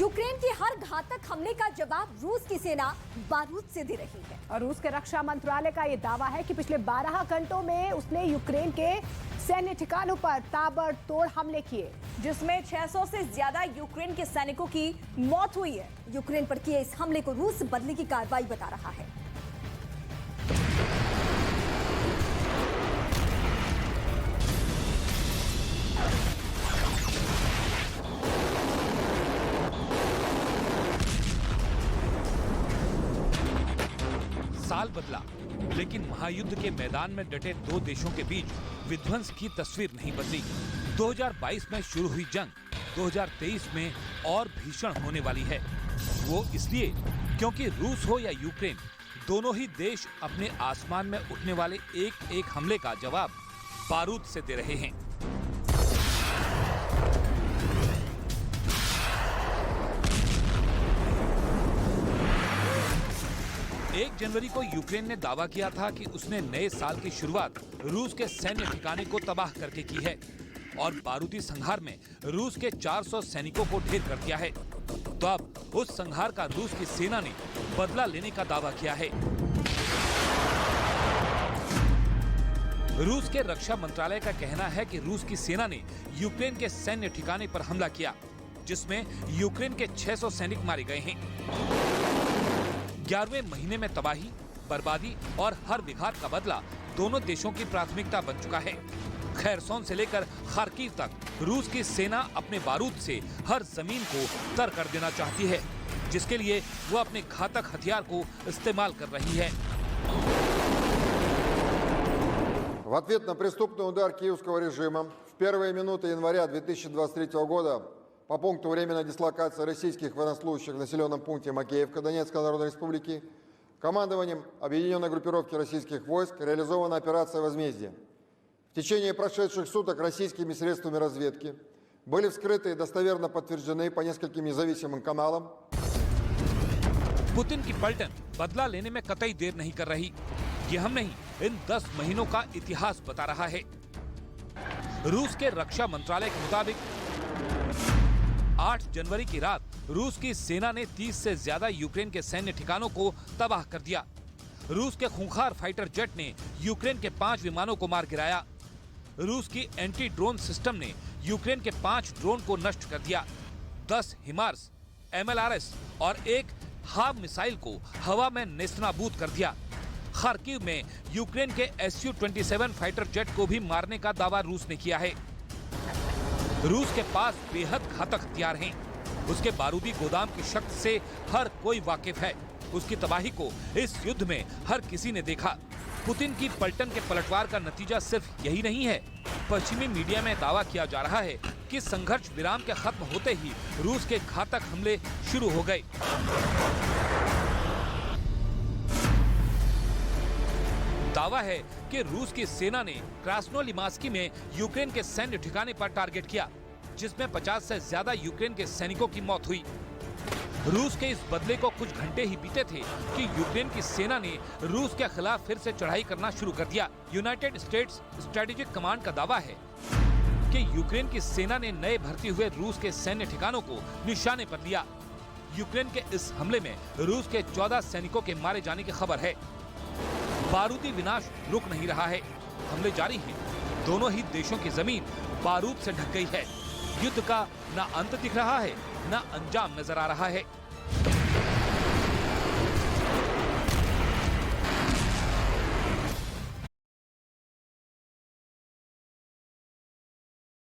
Ukraine के हर घातक हमले का जवाब रूस की सेना बारूद से दे रही है। और रूस के रक्षा मंत्रालय का ये दावा है कि पिछले 12 घंटों में उसने यूक्रेन के सैन्य ठिकानों पर ताबड़तोड़ हमले किए, जिसमें 600 से ज्यादा यूक्रेन के सैनिकों की मौत हुई है। यूक्रेन पर किए इस हमले को रूस बदले की कार्रवाई बता रहा है। साल बदला, लेकिन महायुद्ध के मैदान में डटे दो देशों के बीच विध्वंस की तस्वीर नहीं बदली। 2022 में शुरू हुई जंग 2023 में और भीषण होने वाली है। वो इसलिए क्योंकि रूस हो या यूक्रेन, दोनों ही देश अपने आसमान में उठने वाले एक एक हमले का जवाब बारूद से दे रहे हैं। 1 जनवरी को यूक्रेन ने दावा किया था कि उसने नए साल की शुरुआत रूस के सैन्य ठिकाने को तबाह करके की है और बारूदी संहार में रूस के 400 सैनिकों को ढेर कर दिया है। तो अब उस संहार का रूस की सेना ने बदला लेने का दावा किया है। रूस के रक्षा मंत्रालय का कहना है कि रूस की सेना ने यूक्रेन के सैन्य ठिकाने पर हमला किया, जिसमें यूक्रेन के 600 सैनिक मारे गए हैं। 11वें महीने में तबाही, बर्बादी और हर विघात का बदला दोनों देशों की प्राथमिकता बन चुका है। खैरसोन से लेकर खार्किव तक रूस की सेना अपने बारूद से हर जमीन को तर कर देना चाहती है, जिसके लिए वो अपने घातक हथियार को इस्तेमाल कर रही है। В ответ на преступный удар киевского режима в первые минуты января 2023 года по пункту временной дислокации российских военнослужащих в населенном пункте Макеевка Донецкой Народной Республики командованием объединенной группировки российских войск реализована операция «Возмездие». В течение прошедших суток российскими средствами разведки были вскрыты и достоверно подтверждены по нескольким независимым каналам. पुतिन की पलटन बदला लेने में कतई देर नहीं कर रही। ये हम नहीं, इन 10 महीनों का इतिहास बता रहा है। रूस के रक्षा मंत्रालय के मुताबिक 8 जनवरी की रात रूस की सेना ने 30 से ज्यादा यूक्रेन के सैन्य ठिकानों को तबाह कर दिया। रूस के खूंखार फाइटर जेट ने यूक्रेन के 5 विमानों को मार गिराया। रूस की एंटी ड्रोन सिस्टम ने यूक्रेन के 5 ड्रोन को नष्ट कर दिया। 10 हिमार्स, MLRS और एक हाव मिसाइल को हवा में नेस्तनाबूद कर दिया। खार्किव में यूक्रेन के Su-27 फाइटर जेट को भी मारने का दावा रूस ने किया है। रूस के पास बेहद घातक हथियार हैं। उसके बारूदी गोदाम की शक्ति से हर कोई वाकिफ है। उसकी तबाही को इस युद्ध में हर किसी ने देखा। पुतिन की पलटन के पलटवार का नतीजा सिर्फ यही नहीं है। पश्चिमी मीडिया में दावा किया जा रहा है कि संघर्ष विराम के खत्म होते ही रूस के घातक हमले शुरू हो गए। दावा है कि रूस की सेना ने क्रास्नोलिमास्की में यूक्रेन के सैन्य ठिकाने पर टारगेट किया, जिसमें 50 से ज्यादा यूक्रेन के सैनिकों की मौत हुई। रूस के इस बदले को कुछ घंटे ही बीते थे कि यूक्रेन की सेना ने रूस के खिलाफ फिर से चढ़ाई करना शुरू कर दिया। यूनाइटेड स्टेट्स स्ट्रेटेजिक कमांड का दावा है कि यूक्रेन की सेना ने नए भर्ती हुए रूस के सैन्य ठिकानों को निशाने पर लिया। यूक्रेन के इस हमले में रूस के 14 सैनिकों के मारे जाने की खबर है। बारूदी विनाश रुक नहीं रहा है, हमले जारी हैं। दोनों ही देशों की जमीन बारूद से ढक गई है। युद्ध का न अंत दिख रहा है, न अंजाम नजर आ रहा है।